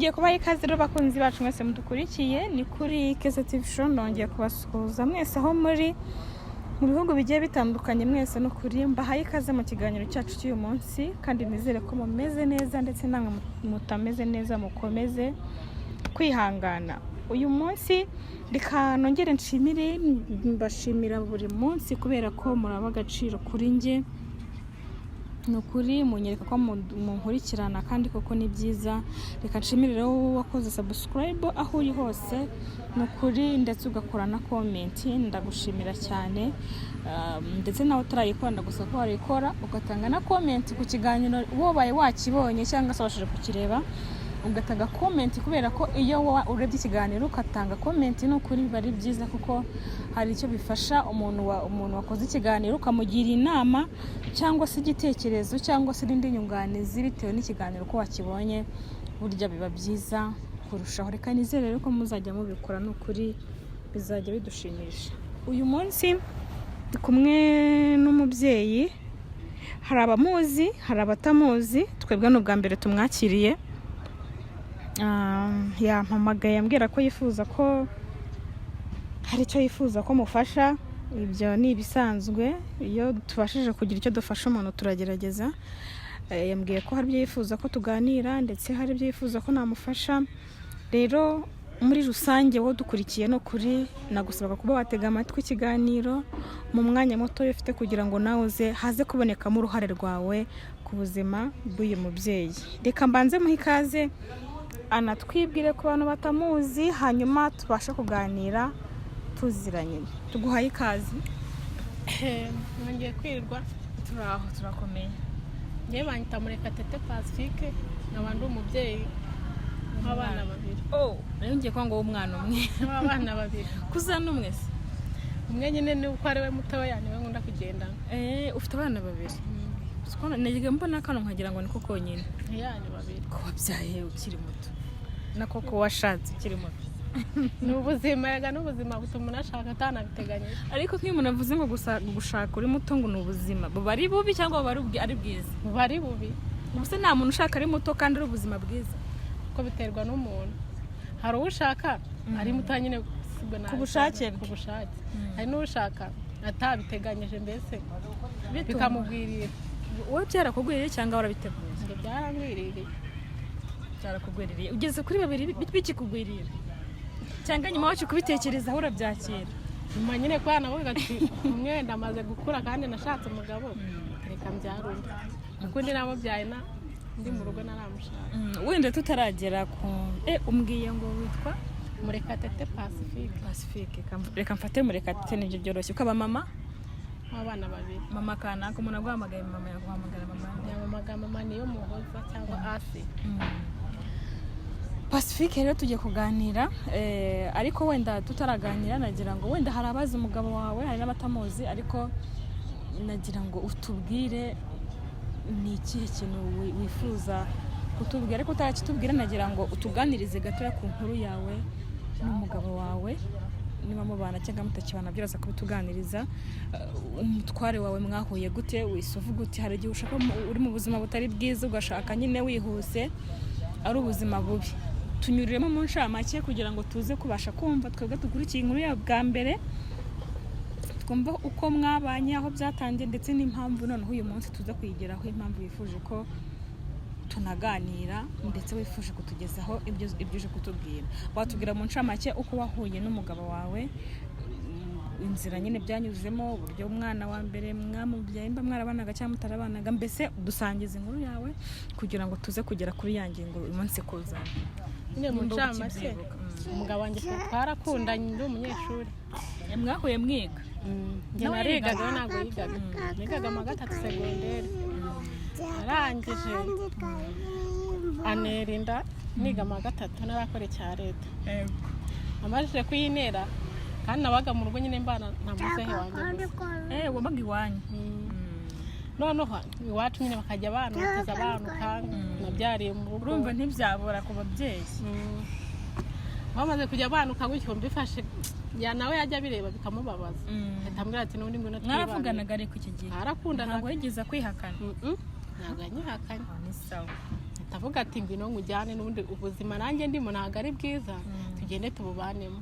nongeye kubaha ikaze rero bakunzi bacu mwese mudukurikiye ni kuri Keza TV Show. Nongeye kubasuhuza mwese aho muri mu bihugu bigiye bitandukanye, mwese no kuri mbahaye ikaze mu kiganiro cyacu cy'uyu munsi, kandi nizere ko mumeze neza ndetse namwe mutameze neza mukomeze kwihangana. Uyu munsi reka nongere nshimire, mbashimira buri munsi kubera ko muraba agaciro kuri nge, nukuri munyereka ko munkurikirana kandi koko ni byiza. Reka nshimire rero wakoze subscribe aho uri hose, nukuri ndetse ugakora na comment, ndagushimira cyane. Ndetse nawe utarayikora ndagusa ko warikora ugatanga na comment ku kiganiro wobaye wakibonye cyangwa se washije kukireba, ugatanga comment kubera ko iyo urebye ikiganiro ukatanga comment nukuri bari byiza, kuko hari icyo bifasha umuntu wakoze ikiganiro ukamugira inama cyangwa se igitekerezo cyangwa se n'indi nyunganizi bitewe n'ikiganiro ko wakibonye, burya biba byiza kurushaho. Reka nizere rero ko muzajya mubikora, nukuri bizajya bidushimisha. Uyu munsi ndi kumwe n'umubyeyi, hari abamuzi hari abatamuzi, twebwe n'ubwa mbere tumwakiriye. Yampamagaye ambwira ko yifuza ko hari icyo yifuza ko mufasha. Ibyo ni ibisanzwe, iyo tubashije kugira icyo dufasha umuntu turagerageza. Yambwiye ko hari ibyo yifuza ko tuganira ndetse hari ibyo yifuza ko namufasha. Rero muri rusange wowe dukurikiye no kuri nagusaba kuba watega amatwi ikiganiro mu mwanya muto ufite, kugira ngo nawe haze kubonekamo uruhare rwawe ku buzima bw'uyu mubyeyi. Reka mbanze muhe ikaze anatwibwire ku bantu batamuzi, hanyuma tubashe kuganira tuziranye. Tuguhaye ikaze. Nongeye kwirirwa. Turaho turakomeye. Ngiye banyita Murekatete Pacifique, n'abandi umubyeyi w'abana babiri. Rero ngiye kwa ngo umwana umwe w'abana babiri. Kuzana umwe se? Umwe nyine ni uko ari we mutoya, niwe nkunda kugendana. Ufite abana babiri? Nagiye mbona kano nkagira ngo niko konyine. Yani babiri. Ko wabyaye ukiri muto nako ko washatse ukiri muto. N'ubuzima yaga n'ubuzima butuma unashaka atanabiteganyije. Ariko nk'iyo umuntu avuze ngo gushaka uri muto ngo n'ubuzima buba ari bubi cyangwa buba ari bwiza? Buba ari bubi. Ubuse nta muntu ushaka ari muto kandi ari ubuzima bwiza? Ko biterwa n'umuntu. Hari ushaka ari muto nyine ku bushake ku bushake. Hari n'ushaka atabiteganyije, mbese bikamugwirira. Wowe byarakugwiriye cyangwa warabiteguye? Ngo byarangwiririye. Byarakugwiriye. Ugeze kuri babiri bikikugwirira cyangwa nyuma wacu kubitekerezaho urabyakira? Nyuma nyine kwa navuga ati umwe ndamaze gukura kandi nashatse umugabo, reka mbyarunde. Kuko ndi namubyaye ndi mu rugo naramushaka. Wenda tutaragera ku umbwiye ngo witwa Murekatete Pacifique. Reka mfate Murekatete, nibyo byoroshye. Ukaba mama w'abana babiri. Mama kanaka umuntu aguhamagaye mama yaguhamagara mama? Yamamaga mama niyo muhoza cyangwa Asi. Pacifique rero tugiye kuganira, ariko wenda tutaraganira nagira ngo wenda hari abazi umugabo wawe hari n'abatamuzi, ariko nagira ngo utubwire ni ikihe kintu wifuza kutubwira. Ariko utarakitubwira nagira ngo utuganirize gatoya ku nkuru yawe n'umugabo wawe, niba mubana cyangwa mutakibana byose kubituganiriza. Umutware wawe mwahuye gute? Wisuvuga uti hari igihe ushaka uri mu buzima butari bwiza ugashaka nyine wihuse ari ubuzima bubi. Tunyuriremo mu nshamake kugira ngo tuze kubasha kumva twebwe dukurikiye inkuru ya bwa mbere, twumva uko mwabanye, aho byatangiye ndetse n'impamvu noneho uyu munsi tuza kuyigeraho, impamvu wifuje ko tunaganira ndetse wifuje kutugezaho ibyo uje kutubwira. Watubwira mu nshamake uko wahuye n'umugabo wawe, inzira nyine byanyuzemo, uburyo umwana wa mbere mwamubyaye, mba mwarabanaga cyangwa mutarabanaga, mbese dusangiza inkuru yawe kugira ngo tuze kugera kuri ya ngingo uyu munsi kuza. Nyine mu nshamake umugabo wanjye twarakundanye, ndi umunyeshuri. Mwahuye mwiga? Njye narigaga, ntabwo yigaga. Nigaga mu 3 segonderi. Arangije anerinda niga mu 3 narakore cya leta. Amajije kuyinera kandi nabaga mu rugo nyine mbana na muzehe wanjye. Wabaga iwanyu? Noneho iwacu nyine bakajya banukiza abantu nabyariye mu rugo. Urumva ntibyabura ku babyeyi? Bamaze kujya banuka gutyo mbifashe ya nawe yajya bireba bikamubabaza. Atambwira ati n'undi mbona twibana. Mwaravuganaga ariko icyo gihe? Arakundana. Ntabwo yigeze kwihakana? Ntabwo yanyihakanye. Ni sawa. ndavuga ati ngwino nkujyane n'ubundi ubuzima nanjye ndimo ntabwo ari bwiza tugende tububanemo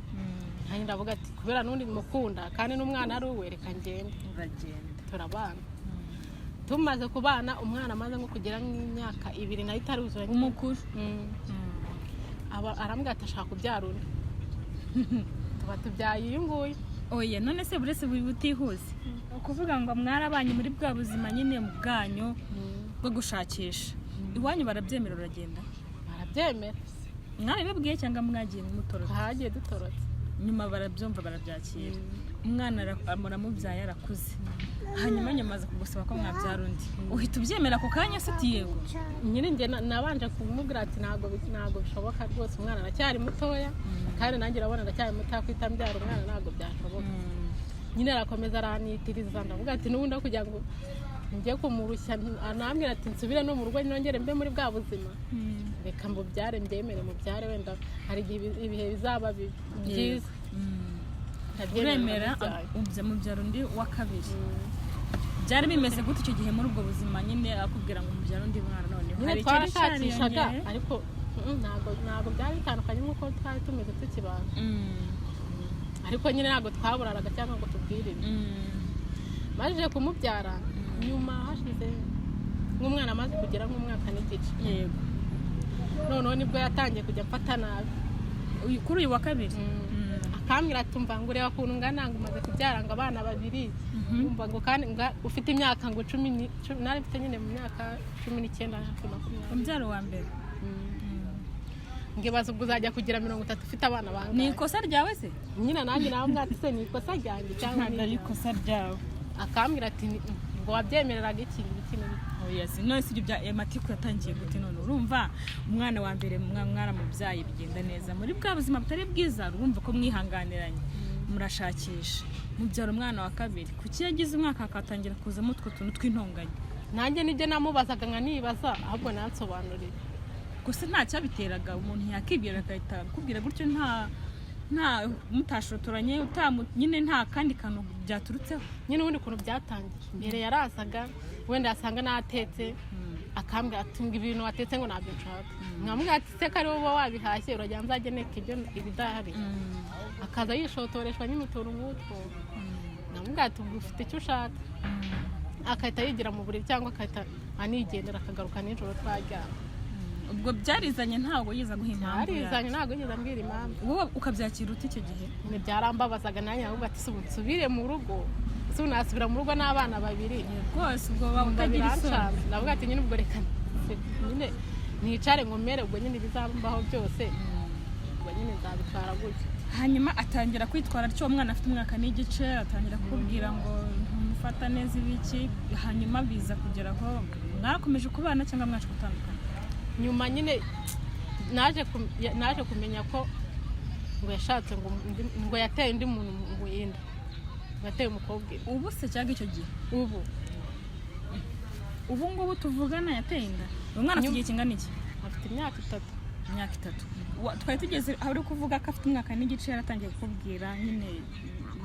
nanjye ndavuga ati kubera n'undi mukunda kandi n'umwana ari uwe reka ngende turabana tumaze kubana umwana amaze nko kugera nk'imyaka 2 nayo itaruzura umukuru arambwira ati ashaka kubyara undi tuba tubyaye uyu nguyu oya none se burese butihuse ukuvuga ngo mwarabanye muri bwa buzima nyine mu bwanyu bwo gushakisha iwanyu barabyemera uragenda barabyemera mwabibabwiye cyangwa mwagiye mutorotse hagiye dutorotse nyuma barabyumva barabyakira umwana muramubyaye arakuze hanyuma nyuma aza kugusaba ko mwabyara undi uhita ubyemera ako kanya se ati yego nyine njye nabanje kumubwira ati ntabwo bishoboka rwose umwana aracyari mutoya kandi nanjye urabona aracyari mutoya kwita mbyara umwana ntabwo byashoboka nyine arakomeza aranitiriza ndavuga ati n'ubundi kugira ngo njye kumurushya anambwira ati nsubire no mu rugo nongere mbe muri bwa buzima reka mbubyare mbyemere mubyare wenda hari ibihe bizaba byiza uremera mubyara undi wa kabiri byari bimeze gute icyo gihe muri ubwo buzima nyine akubwira ngo mubyara undi mwana noneho hari icyo cyariyongeye ariko ntabwo byari bitandukanye nk'uko twari tumeze tukibana ariko nyine ntabwo twaburaraga cyangwa ngo tubwirire maze kumubyara nyuma hashize nk'umwana amaze kugera nk'umwaka n'igice yego noneho nibwo yatangiye kujya mfata nabi kuri uyu wa kabiri akambwira ati mva ngo ureba ukuntu ngana ngo umaze kubyara ngo abana 2 yumva ngo kandi ufite imyaka ngo 10 nari mfite nyine mu myaka 19 umbyaro wa mbere ngibaza ubwo uzajya kugira 30 ufite abana bangahe ni ikosa ryawe se nyine nanjye nawe mwati se ni ikosa ryanjye cyangwa ni ikosa ryawe akambwira ati ngo wabyemereraga iki oya si none si bya amatiku yatangiye gute none urumva umwana wa mbere mwaramubyaye bigenda neza muri bwa buzima butari bwiza urumva ko mwihanganiranye murashakisha mubyara umwana wa kabiri kuki yagize umwaka akatangira kuzamo utwo tuntu tw'intonganya nanjye nibyo namubazaga nkanibaza ahubwo nansobanurira gusa nta cyabiteraga umuntu yakibwira akahita kubwira gutyo nta mutashotoranye nyine nta kandi kantu byaturutseho nyine ubundi kuntu byatangiye mbere yarazaga wenda yasanga natetse akambwira ati ngo ibintu watetse ngo ntabyo nshaka nkamubwira ati se kari wowe wabihashye urajya nzageneka ibyo ibidahari akaza yishotoreshwa nyine utuntu nk'utwo nkamubwira ati ufite icyo ushaka akahita yigira mu buriri cyangwa akahita anigendera akagaruka nijoro twaryama ubwo byarizanye ntabwo yiza guha impamvu byarizanye ntabwo yiza ambwira impamvu wowe ukabyakira ute icyo gihe ni byarambabazaga nanjye ahubwo ati nsubire mu rugo nasubira mu rugo n'abana 2 rwose ubwo utagira isoni ndavuga ati nyine ubwo reka nyine nicare ngo mere ubwo nyine bizambaho byose ubwo nyine nzabitwara gutyo hanyuma atangira kwitwara cyo umwana afite umwaka n'igice atangira kukubwira ngo ntumufata neza ibiki hanyuma biza kugeraho mwakomeje kubana cyangwa mwaje gutandukana nyuma nyine naje kumenya ko ngo yashatse ngo yateye undi muntu ngo yenda bateye umukobwa ubu se cyangwa icyo gihe ubu ngubu tuvugana yateye inda umwana afite igihe kingana iki afite imyaka 3 twari tugeze aho uri kuvuga ko afite umwaka n'igice yaratangiye kukubwira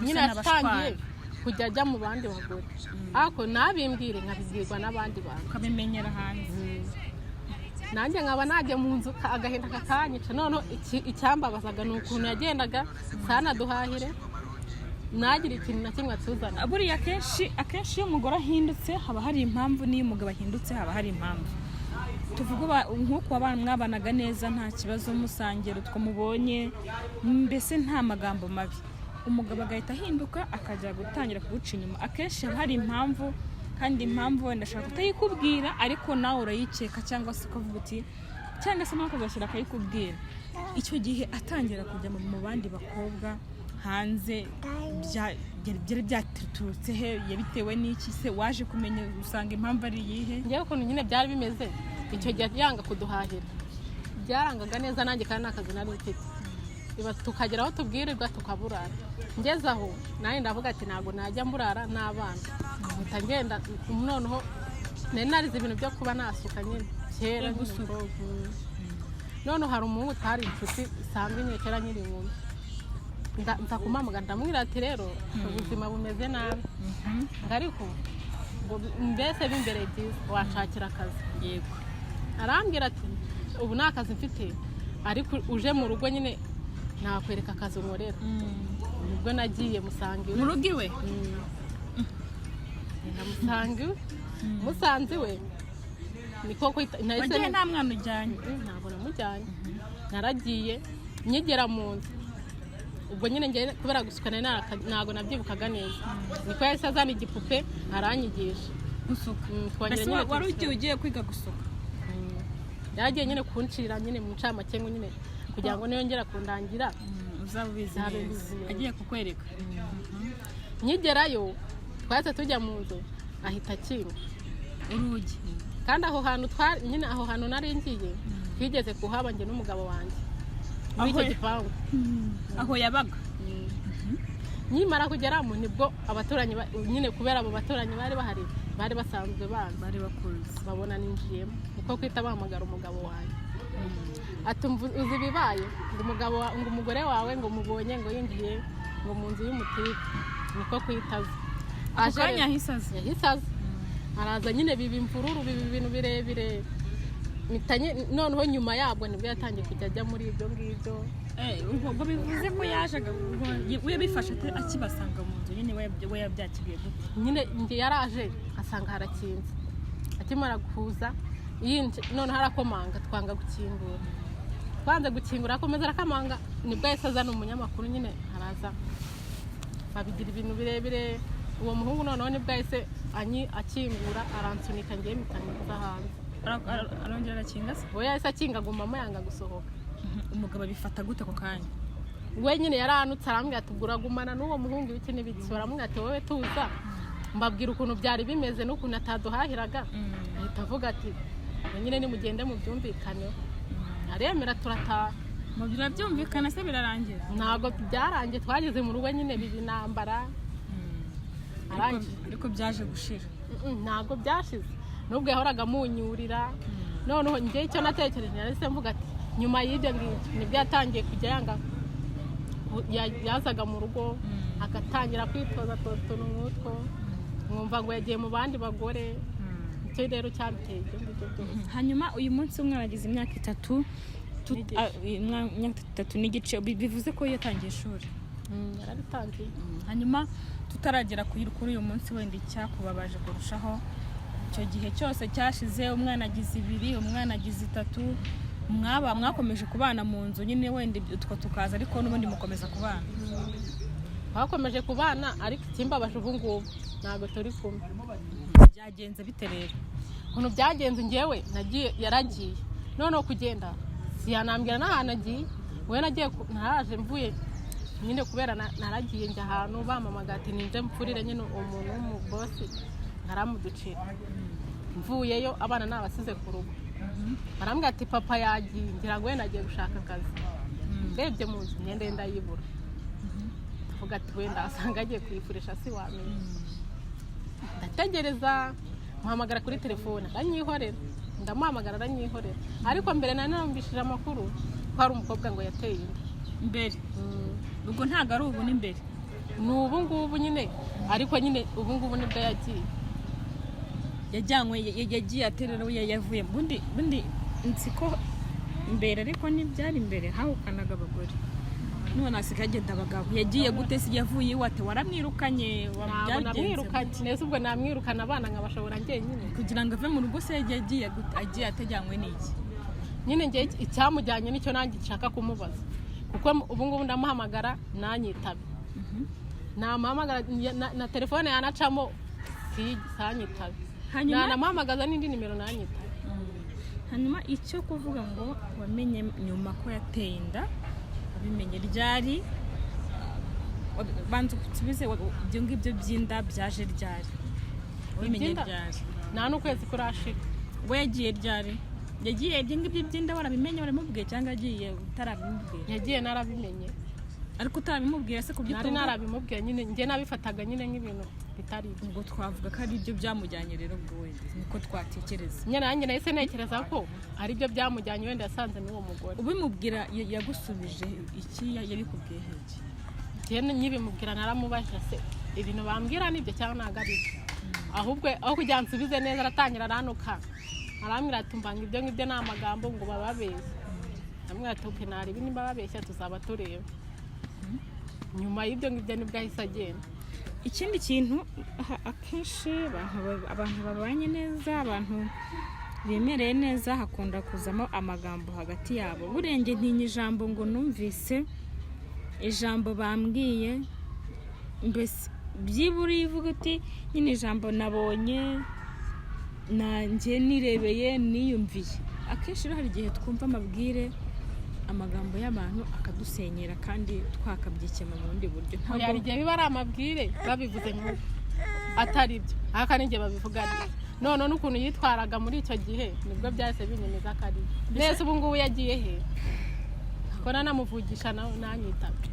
nyine atangiye kujya ajya mu bandi bagore ariko nabimbwire nkabibwirwa n'abandi bantu ukabimenyera hanze nanjye nkaba najya mu nzu agahinda kakanyica noneho icyambabazaga ni ukuntu yagendaga sana duhahire nagira ikintu na kimwe atuzana buriya akenshi iyo umugore ahindutse haba hari impamvu n'iyo umugabo ahindutse haba hari impamvu tuvuga nk'uko abana mwabanaga neza nta kibazo musangero twamubonye mbese nta magambo mabi umugabo agahita ahinduka akajya gutangira kuguca inyuma akenshi haba hari impamvu kandi impamvu wenda ashaka kutayikubwira ariko nawe urayikeka cyangwa se ukavuga uti cyangwa se nawe akagashyira akayikubwira icyo gihe atangira kujya mu bandi bakobwa hanze byari byaturutse he yabitewe n'iki se waje kumenya usanga impamvu ari iyihe ngewe ukuntu nyine byari bimeze icyo gihe yanga kuduhahira byarangaga neza nanjye kandi n'akazi nari mfite tukagera aho tubwirirwa tukaburara ngeze aho nanjye ndavuga ati ntabwo najya mburara n'abana mpita ngenda noneho nari narize ibintu byo kuba nasuka nyine kera noneho hari umuhungu twari inshuti isanzwe nyine kera nyiri inkumi nza kumuhamagara ndamubwira ati rero ubuzima bumeze nabi ariko ngo mbese b'imbere byiza washakira akazi yego arambwira ati ubu nta kazi mfite ariko uje mu rugo nyine nakwereka akazi unkorera nibwo nagiye musanga iwe mu rugo iwe musanze iwe niko wagiye nta mwana ujyanye ntabwo namujyanye naragiye nyigera mu nzu ubwo nyine ngiye kubera gusukana ntabwo nabyibukaga neza niko yahise azana igipupe aranyigisha gusuka wari ugiye kwiga gusuka yagiye nyine kuncira nyine mu ncamake nyine kugira ngo niyongera kundangira uzabizi agiye kukwereka nyigerayo twahise tujya mu nzu ahita akinga urugi kandi aho hantu nari ngiye twigeze kuhaba njye n'umugabo wanjye muri icyo gipangu aho yabaga nyimara kugeramo nibwo abaturanyi nyine kubera abo baturanyi bari bahari bari basanzwe bari bakuzi babona ninjiyemo uko kwita bahamagara umugabo wanjye atumva uzi ibibaye ngo umugore wawe ngo mubonye ngo yinjiye ngo mu nzu y'umutipe niko kwitaza ako kanya yahise aza araza nyine biba imvururu biba ibintu birebire noneho nyuma yabwo nibwo yatangiye kujya ajya muri ibyo ngibyo ubwo bivuze ko yajaga we bifashe akibasanga mu nzu nyine we yabyakiriye gute nyine njye yaraje asanga harakinze akimara kuza noneho arakomanga twanga gukingura twanze gukingura akomeza arakamanga nibwo yahise azana umunyamakuru nyine araza babigira ibintu birebire uwo muhungu noneho nibwo yahise akingura aransunika ngiye mitanyuza hanze arongera arakinga se we yahise akinga ngo mama yanga gusohoka umugabo abifata gute ako kanya we nyine yaranutse arambwira ati uragumana n'uwo muhungu ibiki n'ibiki baramubwira ati wowe tuza mbabwira ukuntu byari bimeze n'ukuntu ataduhahiraga ahita avuga ati nyine nimugende mubyumvikaneho aremera turataha byumvikana se birarangira ntabwo byarangiye twageze mu rugo nyine biba intambara ariko byaje gushira ntabwo byashize nubwo yahoraga amunyurira noneho njye icyo natekereje narese mvuga ati nyuma y'ibyo ngibyo nibwo yatangiye kujya yanga yazaga mu rugo agatangira kwitoza utuntu nk'utwo mwumva ngo yagiye mu bandi bagore icyo rero cyabiteye ibyo ngibyo byose hanyuma uyu munsi umwana agize imyaka 3 n'igice bivuze ko yatangiye ishuri yarabitangiye hanyuma tutaragera kuri uyu munsi wenda icyakubabaje kurushaho icyo gihe cyose cyashize umwana agize 2 umwana agize 3 mwakomeje kubana mu nzu nyine wenda utwo tukaza ariko n'ubundi mukomeza kubana bakomeje kubana ariko ikimbabaje ubu ngubu ntabwo turi kumwe byagenze bite rero ukuntu byagenze ngewe yaragiye noneho kugenda siyanambwira n'ahantu agiye we nagiye naraje mvuye nyine kubera naragiye njya ahantu bamamaga ati ninje mpfurire nyine umuntu w'umubosi naramuducira mvuyeyo abana nabasize ku rugo barambwira ati papa yagiye ngira ngo we nagiye gushaka akazi ndebye mu nzu imyenda ye ndayibura avuga ati wenda asanga agiye kuyifurisha si wamenye ndategereza muhamagara kuri telefone aranyihorera ndamuhamagara aranyihorera ariko mbere nanambishije amakuru ko hari umukobwa ngo yateye inda mbere ubwo ntago ari ubu n'imbere ni ubu ngubu nyine ariko nyine ubu ngubu nibwo yajyanywe yagiye aterera yavuye bundi nsiko imbere ariko ntibyari imbere hahukanaga abagore none asigaye agenda abagabo yagiye gute se yavuye iwe ate waramwirukanye namwirukanye neza ubwo namwirukana abana nkabashobora njyenyine kugira ngo ave mu rugo se agiye atajyanywe n'iki nyine njye icyamujyanye nicyo nanjye nshaka kumubaza kuko ubu ngubu ndamuhamagara nanyitabe namuhamagara na telefone yanacamo sanyitabe nanamuhamagaza n'indi nimero nanyitabe hanyuma icyo kuvuga ngo wamenye nyuma ko yateye inda wabimenye ryari banza kutubize ibyo ngibyo by'inda byaje ryari wabimenye ryari nta n'ukwezi kurashika we yagiye ryari yagiye ibyo ngibyo by'inda warabimenye waramubwiye cyangwa yagiye utarabimubwiye yagiye narabimenya ariko utarabimubwiye se kubyita nari narabimubwiye nyine njye nabifataga nyine nk'ibintu bitari ubwo twavuga ko ari ibyo byamujyanye rero ubwo wenda niko twatekereza nyine nanjye nahise ntekereza ko ari byo byamujyanye wenda yasanze n'uwo mugore ubimubwira yagusubije iki yabikubwiye heki njye nyibimubwira naramubajije se ibintu bambwira nibyo cyangwa ntabwo ari byo ahubwo aho kugira nsubize neza aratangira aranuka arambwira ati mbanga ibyo ngibyo ni amagambo ngo bababeshye. Arambwira ati uke naribi nimba babeshya tuzaba tureba. Nyuma y'ibyo ngibyo nibwo ahise agenda. Ikindi kintu akenshi abantu babanye neza, abantu bemereye neza, hakunda kuzamo amagambo hagati yabo. Burenge ntinya ijambo ngo numvise ijambo bambwiye, mbese byiburi ivuga uti nyine ijambo nabonye nanjye nirebeye niyumviye. Akenshi hari igihe twumva amabwire amagambo y'abantu akadusenyera kandi twakabyikema mu bundi buryo. Ntabwo hari igihe biba ari amabwire babivuze nk'uko atari byo, aka ninjye babivuga neza. None n'ukuntu yitwaraga muri icyo gihe nibwo byahise binyemeza ko ari neza. Ubu ngubu yagiye he ko nanamuvugisha nanyitaba,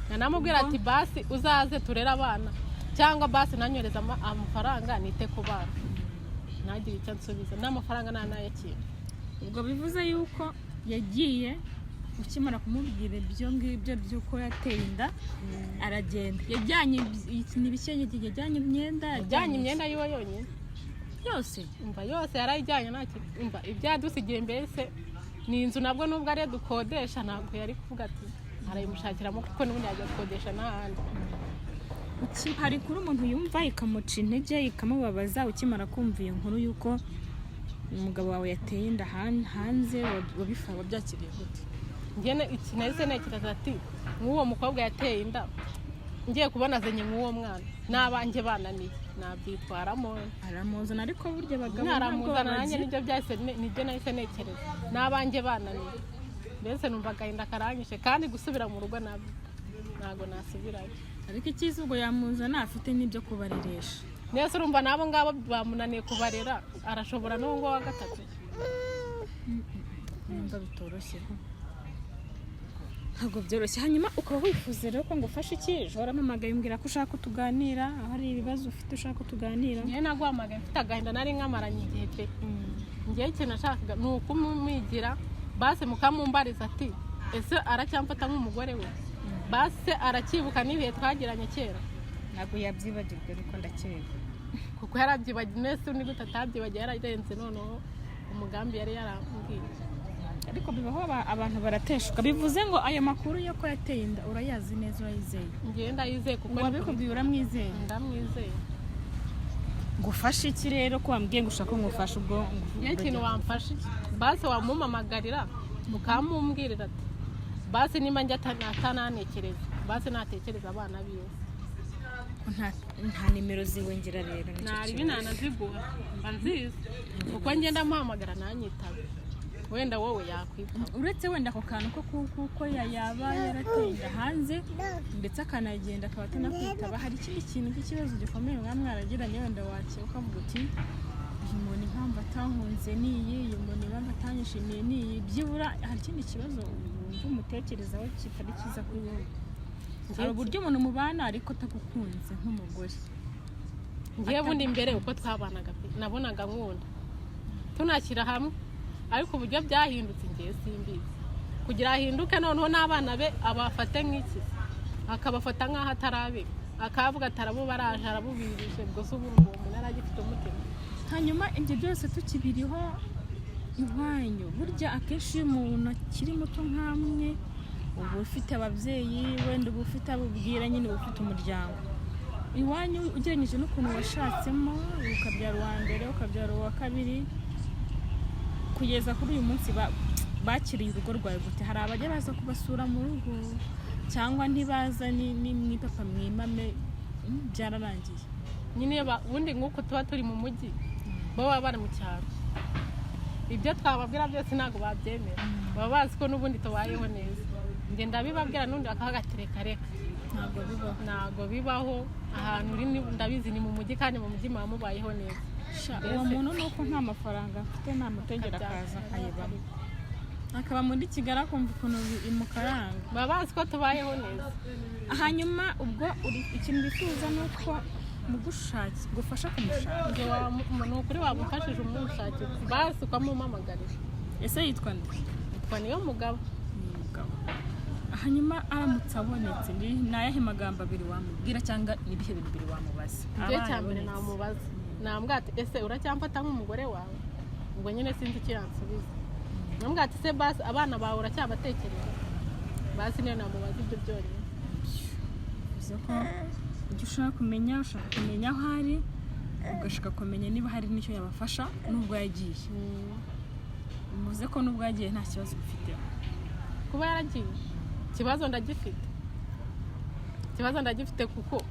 nanamubwira ati basi uzaze turere abana cyangwa basi nanyoreza amafaranga nite ku bana, ntagire icyo nsubiza n'amafaranga ntanayakira. Ubwo bivuze yuko yagiye ukimara kumubwira ibyo ngibyo by'uko yateye inda aragenda. Yajyanye ibikenyeri, yajyanye imyenda, yajyanye imyenda yiwe yonyine yose, umva yose yarayijyanye. Umva ibyadusigiye mbese ni inzu nabwo nubwo ari dukodesha ntabwo yari kuvuga ati arayimushakiramo kuko n'ubundi yajya gukodesha n'ahandi. Hari kuri umuntu yumva ikamuca intege ikamubabaza ukimara kumva iyo nkuru yuko umugabo wawe yateye inda hanze, wabifaba byakiriye gute? Njye iki nahise ntekereza ati nk'uwo mukobwa yateye inda ngiye kubona azenye nk'uwo mwana n'abanjye bananiye nabyitwaramo. Aramuzana ariko burya abagabo naramuzana nanjye nibyo nahise ntekereza n'abanjye bananiye. Mbese numva agahinda karanyishe kandi gusubira mu rugo ntabwo nasubirayo. Ariko icyiza ubwo yamuzana afite n'ibyo kubareresha. Nese urumva nabo ngabo bamunaniye kubarera, arashobora n'uwo wa gatatu. Numva bitoroshye, ntabwo byoroshye. Hanyuma ukaba wifuza rero ko ngufasha iki? Ejo waramamagaye umbwira ko ushaka kutuganira, hari ibibazo ufite ushaka kutuganira. Njye naguhamagaye mfite agahinda nari nkamaranye igihe pe. Njye ikintu nashakaga ni ukumwigira base mukamumbariza ati ese aracyamfata nk'umugore we, base aracyibuka n'ibihe twagiranye kera. Ntabwo yabyibagirwa ariko ndakeka kuko yarabyibagiye. Nese ni gute atabyibagiye, yararenze noneho umugambi yari yarambwiye. Ariko bibaho abantu barateshuka. Bivuze ngo ayo makuru yo ko yateye inda urayazi neza, urayizeye? Njye ndayizeye kuko wabikubwiye uramwizeye? Ndamwizeye. Ngufasha iki rero ko wambwiye ngo ushaka kumufasha? Ubwo ikintu wamfasha base wamumamagarira mukamumbwirira ati base nimba njye atananekereza base natekereza abana biwe. Nta nimero ziwe ngira rero nari binanaziguha banziza kuko ngenda mpamagara nanyitaba, wenda wowe yakwita. Uretse wenda ako kantu ko kuko yaba yarateye inda hanze ndetse akanagenda akaba atanakwitaba, hari ikindi kintu cy'ikibazo gikomeye mwamwaragiranye wenda wakira ukavuga uti uyu muntu impamvu atankunze niyi, uyu muntu impamvu atanyishimiye niyi, byibura hari ikindi kibazo wumva umutekerezaho kitari cyiza kuri wowe? Hari uburyo umuntu mubana ariko atagukunze nk'umugore. Ngiye bundi imbere uko twabanaga nabonaga nkunda tunakira hamwe, ariko uburyo byahindutse ngiye simbizi. Kugira ahinduke noneho n'abana be abafate nk'iki, akabafata nk'aho atarabe, akavuga atarabo baraje arabubirije, ubwo se ubu umuntu yaragifite umutima. Hanyuma ibyo byose tukibiriho iwanyu, burya akenshi iyo umuntu akiri muto nk'amwe uba ufite ababyeyi, wenda uba ufite abubwira, nyine uba ufite umuryango. Iwanyu ugereranyije n'ukuntu washatsemo ukabyara uwa mbere ukabyara uwa kabiri kugeza kuri uyu munsi, bakiriye urugo rwawe gute? Hari abajya baza kubasura mu rugo cyangwa ntibaza ni papa mwimame byararangiye? Nyine ubundi nk'uko tuba turi mu mujyi bo baba bari mu cyaro, ibyo twababwira byose ntabwo babyemera. Baba bazi ko n'ubundi tubayeho neza. Njye ndabibabwira n'undi bakagatereka reka ntabwo bibaho. Ahantu uri ndabizi ni mu mujyi, kandi mu mujyi muba mubayeho neza. Uwo muntu nuko nta mafaranga afite nta mutegera akaza akayibamo, akaba muri Kigali akumva ukuntu imukaranga. Baba bazi ko tubayeho neza. Hanyuma ubwo ikintu bifuza ni uko gufasha kumushaka. Ni ukuri wamufashije umushakira basi ukamumamagarira. Ese yitwa nde? Yitwa Niyomugabo. Hanyuma aramutse abonetse ni ayahe magambo abiri wamubwira cyangwa n'ibihe bintu bibiri wamubaza? Igihe cya mbere namubaza nambwira ati ese uracyamfata nk'umugore wawe? ubwo nyine sinzi icyo yansubiza. Nambwira ati se basi abana bawe uracyabatekereza, basi niyo namubaza ibyo byonyine. bivuze ko ibyo ushaka kumenya aho ari, ugashaka kumenya niba hari n'icyo yabafasha n'ubwo yagiye. Bivuze ko n'ubwo yagiye nta kibazo ufite. Kuba yaragiye ikibazo ndagifite kuko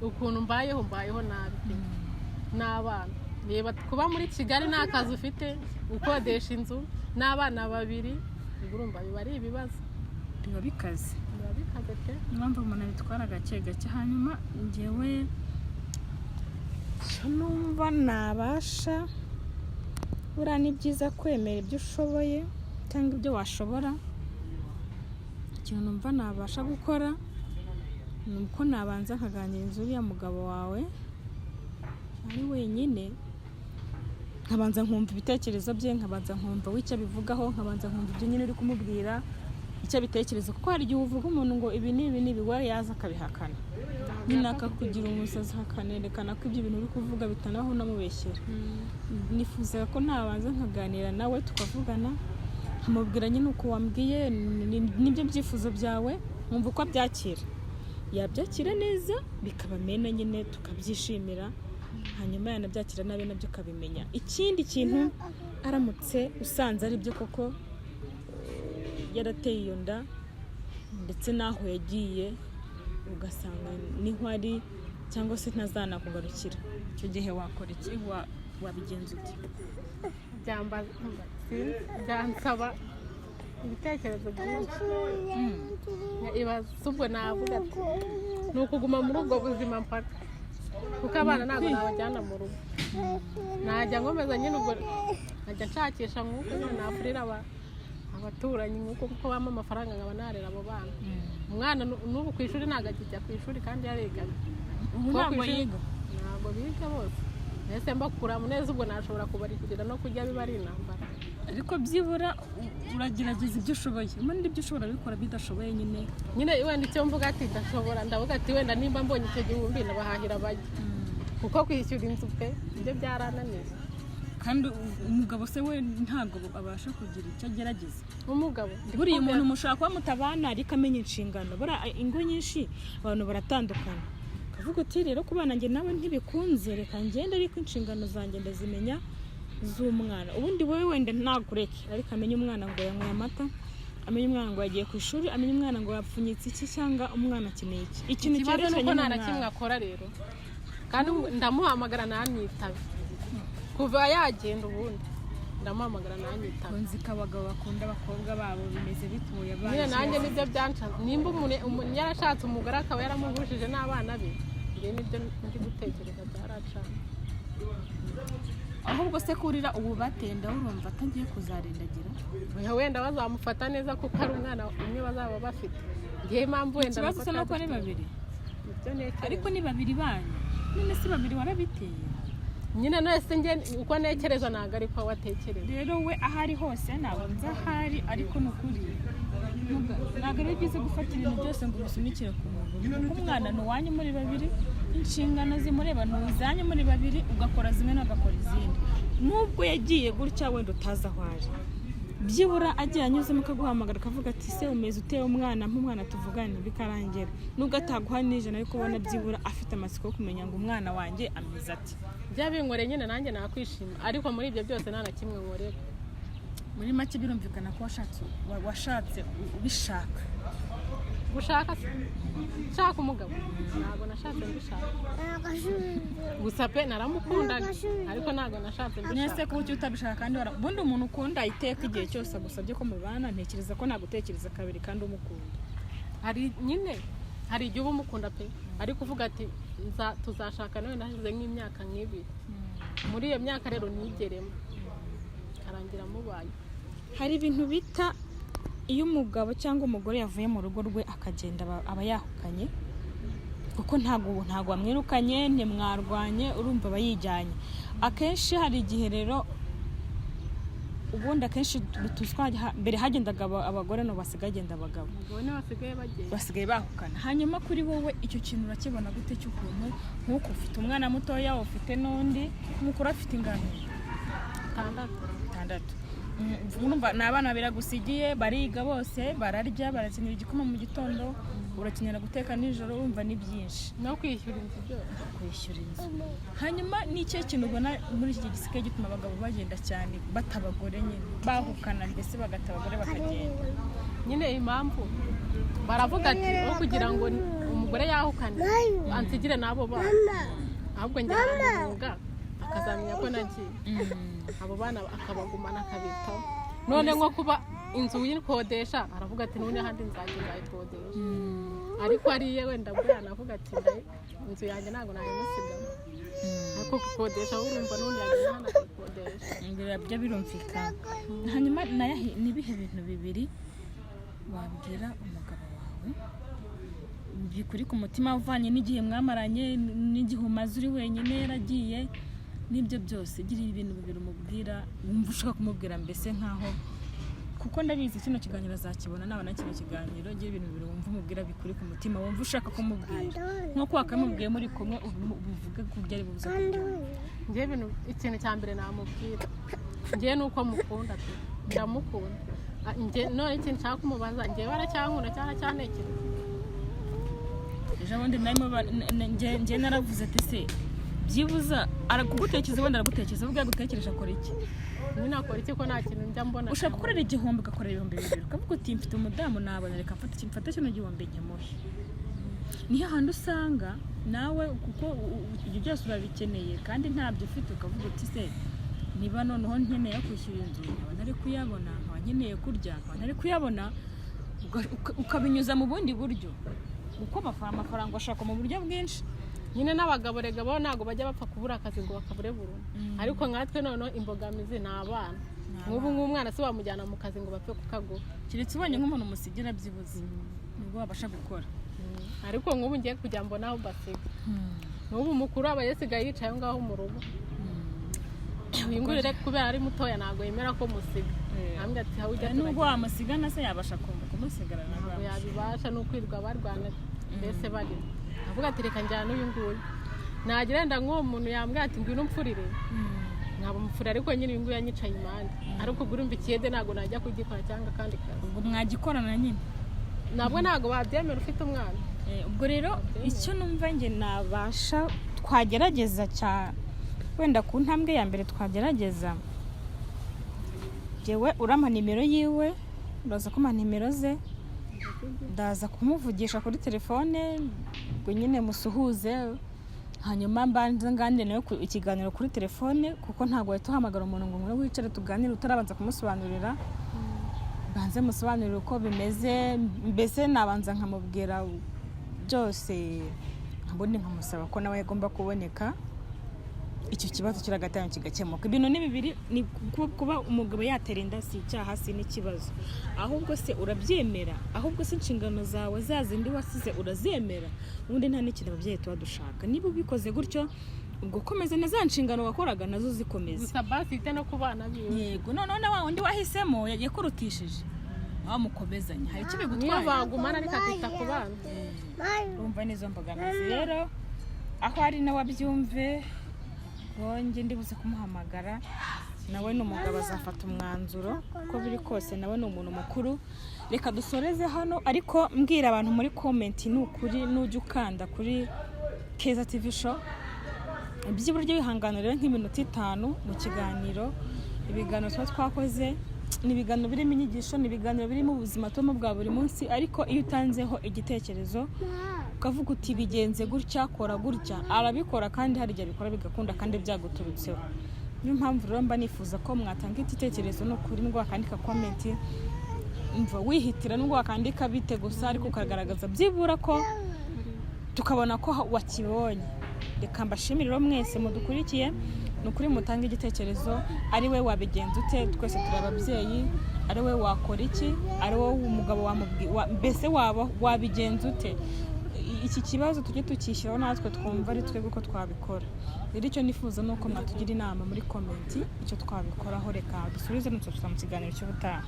ukuntu mbayeho nabi n'abana. Reba kuba muri Kigali nta kazi ufite, ukodesha inzu n'abana 2, urumva biba ari ibibazo, biba bikaze pe. Impamvu umuntu abitwara gake gake. Hanyuma njyewe numva nabasha, buriya ni byiza kwemera ibyo ushoboye cyangwa ibyo washobora. Ikintu numva nabasha gukora ni uko nabanza nkaganiriza uriya mugabo wawe ari wenyine, nkabanza nkumva ibitekerezo bye, nkabanza nkumva w'icyo abivugaho, nkabanza nkumva ibyo nyine uri kumubwira icyo abitekereza, kuko hari igihe uvuga umuntu ngo ibi ni we yaza akabihakana, nyine akakugira umusazi, akanerekana ko ibyo bintu uri kuvuga bitanaho unamubeshyera. Nifuza ko nabanza nkaganira nawe tukavugana, nkamubwira nyine uko wambwiye n'ibyo byifuzo byawe, nkumva uko abyakira. Yabyakira neza bikaba mena nyine tukabyishimira, hanyuma yanabyakira nabi nabyo ukabimenya. Ikindi kintu, aramutse usanze ari byo koko yarateye iyo nda ndetse n'aho yagiye ugasanga niho ari cyangwa se ntazanakugarukira, icyo gihe wakora iki? Wabigenza uti? Byansaba ibitekerezo byinshi. Ubwo navuga ati ni ukuguma muri ubwo buzima mpaka, kuko abana ntabwo nabajyana mu rugo. Najya nkomeza nyine ubwo nkajya nshakisha nk'uko nyine nafurira abaturanyi nk'uko kuko bampa amafaranga nkaba narera abo bana. Umwana n'ubu ku ishuri ntabwo akijya ku ishuri kandi yarigaga. Ntabwo yiga? Ntabwo biga bose. Ese mbakura muneza ubwo nashobora kubarikira no kujya biba ari intambara. Ariko byibura uragerageza ibyo ushoboye. Ubundi ibyo ushobora bikora bidashoboye nyine wenda icyo mvuga ati ndashobora, ndavuga ati wenda nimba mbonye icyo gihumbi nabahahira bajya, kuko kwishyura inzu pe ibyo byarananiye. Kandi umugabo se we ntabwo abasha kugira icyo agerageza. Umugabo buriya umuntu mushaka kuba mutabana ariko amenya inshingano. Buriya ingo nyinshi abantu baratandukana, kavuga uti rero kubana njye nawe ntibikunze, reka ngende ariko inshingano zanjye ndazimenya z'umwana. Ubundi wowe wenda ntakureke, ariko amenye umwana ngo yanyweye amata, amenye umwana ngo yagiye ku ishuri, amenye umwana ngo yapfunyitse iki cyangwa umwana akeneye iki. Ikintu cyerekeranye n'uko nta na kimwe akora rero, kandi ndamuhamagara ntanyitabe. Kuva yagenda ubundi ndamuhamagara ntanyitabe. Nzi ko abagabo bakunda abakobwa babo bimeze bituye abana. Nyine nanjye nibyo byancanze. Nimba umuntu yarashatse umugore akaba yaramuhujije n'abana be, njye nibyo ndi gutekereza byaracana. Ahubwo se kurira ubu batenda urumva atagiye kuzarindagira? Wenda bazamufata neza kuko ari umwana umwe bazaba bafite. Ngiye impamvu wenda ikibazo se nuko ari babiri. Ariko ni babiri banyu, none si babiri warabiteye. Nyine nese nge uko nekereza ntago ariko watekereza. Rero we ahari hose ntabwo nzi ahari, ariko nukuri ntabwo ari byiza gufata ibintu byose ngo ubisunike ku muntu. Umwana ni uwanyu muri babiri, inshingano zimureba ni uzanyu muri babiri, ugakora zimwe n'ugakora izindi. Nubwo yagiye gutya wenda utazi aho ari, byibura agiye anyuzemo akaguhamagara akavuga ati se umeze uteye umwana, nk'umwana tuvugane bikarangira. Nubwo ataguha n'ijana ariko ubona byibura afite amatsiko yo kumenya ngo umwana wanjye ameze ati. Byabinkoreye nyine nanjye nakwishima, ariko muri ibyo byose nta na kimwe nkorera. Muri make birumvikana ko washatse ubishaka. Gushaka se? Shaka umugabo? Ntabwo nashatse mbishaka. Gusa pe naramukundaga, ariko ntabwo nashatse mbishaka. Nese ko utabishaka kandi ubundi umuntu ukunda iteka igihe cyose agusabye ko mubana, ntekereza ko nagutekereza kabiri kandi umukunda. Hari igihe uba umukunda pe, ariko uvuga ati tuzashaka nawe nashize nk'imyaka nk'ibiri. Muri iyo myaka rero nigeremo arangira mubaye. Hari ibintu bita iyo umugabo cyangwa umugore yavuye mu rugo rwe akagenda aba yahukanye, kuko ntabwo wamwirukanye, ntimwarwanye, urumva aba yijyanye. Akenshi hari igihe rero ubundi akenshi mbere hagendaga abagore no basigaye agenda abagabo. Basigaye bahukana. Hanyuma kuri wowe icyo kintu urakibona gute cy'ukuntu nk'uko ufite umwana mutoya ufite n'undi mukuru afite ingano? 6. 6 urumva ni abana biragusigiye bariga bose bararya barakenera igikoma mu gitondo urakenera guteka nijoro urumva ni byinshi no kwishyura inzu byose kwishyura inzu hanyuma n'icyo kintu ubona muri iki gisigaye gituma abagabo bagenda cyane batabagore nyine bahukana mbese bagata abagore bakagenda nyine impamvu baravuga ati aho kugira ngo umugore yahukane ansigire n'abo bana ahubwo njye namuvuga akazamenya ko nagiye abo bana akabagumana akabitaho none nko kuba inzu uyikodesha aravuga ati none handi nzagenda ayikodesha ariko ariye wenda bwo yanavuga ati inzu yanjye ntabwo nayimusigamo ariko gukodesha urumva none yagenda hano akayikodesha imbere byo birumvikana hanyuma nibihe bintu bibiri wabwira umugabo wawe bikuri ku mutima uvanye n'igihe mwamaranye n'igihe umaze uri wenyine yaragiye n'ibyo byose gira ibintu bibiri umubwira wumva ushaka kumubwira mbese nkaho kuko ndabizi kino kiganiro azakibona nabona kino kiganiro gira ibintu bibiri wumva umubwira bikuri ku mutima wumva ushaka kumubwira nko wakamubwiye muri kumwe ubivuge ku byari bubuze ngiye ibintu ikintu cya mbere namubwira ngiye nuko mukunda pe ndamukunda ngiye none ikintu nshaka kumubaza ngiye baracyankunda cyane cyanekereza ejo bundi ngiye naravuze ati se byibuza arakugutekereza wenda aragutekereza ubwo yagutekereje akora iki nyine akora iki ko nta kintu njya mbona ushaka gukorera igihombo ugakorera 2,000 ukavuga uti mfite umudamu nabona reka mfata kino gihombo nkemuhe niho handi usanga nawe kuko ibyo byose urabikeneye kandi ntabyo ufite ukavuga uti se niba noneho nkeneye kwishyura inzu nkaba ntari kuyabona nkaba nkeneye kurya nkaba ntari kuyabona ukabinyuza mu bundi buryo uko amafaranga ashaka mu buryo bwinshi nyine n'abagabo rega bo ntago bajya bapfa kubura akazi ngo bakabure burundu ariko nkatwe noneho imbogamizi ni abana nk'ubu nk'umwana si wamujyana mu kazi ngo bapfe kukagura keretse ubonye nk'umuntu umusigira byibuze nibwo wabasha gukora ariko nk'ubu ngiye kujya mbona aho mbasiga n'ubu mukuru aba yasigaye yicaye aho ngaho mu rugo uyu nguyu rero kubera ari mutoya ntabwo yemera ko musiga ntabwo ati aho ujya nubwo wamusigana se yabasha kumusigara ntabwo yabibasha n'ukwirwa barwana mbese bari avuga ati reka njyana n'uyu nguyu nagira wenda nk'uwo muntu yambwira ati ngwino umfurire nkaba umufurire ariko nyine uyu nguyu yanyicaye impande ariko ubwo urumva ikiyede ntabwo najya kugikora cyangwa akandi kazi ubwo mwagikorana nyine ntabwo wabyemera ufite umwana ubwo rero icyo numva njye nabasha twagerageza cyane wenda ku ntambwe ya mbere twagerageza jewe urama nimero yiwe uraza kumpa nimero ze ndaza kumuvugisha kuri telefone ngo nyine musuhuze hanyuma mbanze nganire nawe ikiganiro kuri telefone kuko ntabwo wahita uhamagara umuntu ngo ngure wicare tuganire utarabanza kumusobanurira banze musobanurire uko bimeze mbese nabanza nkamubwira byose ubundi nkamusaba ko nawe agomba kuboneka icyo kibazo kiragatanya kigakemuka ibintu ni bibiri ni kuba umugabo yatera inda si icyaha si n'ikibazo ahubwo se urabyemera ahubwo se inshingano zawe zazindi wasize urazemera ubundi nta n'ikintu ababyeyi tuba dushaka niba ubikoze gutyo ubwo komeza na za nshingano wakoraga nazo zikomeza gusa basi ite no kubana biwe yego none wa wundi wahisemo yagiye kurutishije wamukomezanya hari kibi gutwara niyo bagumana ariko akita ku bana urumva n'izo mbogamizi rero aho ari nawe abyumve bonge ndibuze kumuhamagara nawe n'umugabo azafata umwanzuro uko biri kose nawe ni umuntu mukuru reka dusoreze hano ariko mbwira abantu muri comment ni ukuri nujya ukanda kuri Keza TV show by'iburyo bihangano rero nk'iminota 5 mu kiganiro ibiganiro twakoze ni ibiganiro birimo inyigisho ni ibiganiro birimo ubuzima tumo bwa buri munsi ariko iyo utanzeho igitekerezo ukavuga uti bigenze gutya kora gutya arabikora kandi hari igihe bikora bigakunda kandi byaguturutseho niyo mpamvu rero mba nifuza ko mwatanga igitekerezo no kuri ngo akandika comment umva wihitira ngo akandika bite gusa ariko ukagaragaza byibura ko tukabona ko wakibonye reka mbashimire mwese mudukurikiye nukuri mutanga igitekerezo ari we wabigenza ute twese turi ababyeyi ari we wakora iki ari wowe umugabo mbese wabigenza ute iki kibazo tujye tukishyiraho natwe twumva ari twebwe ko twabikora rero icyo nifuza nuko mwatugira inama muri comment icyo twabikoraho reka dusubize n'utwo mu kiganiro cy'ubutaha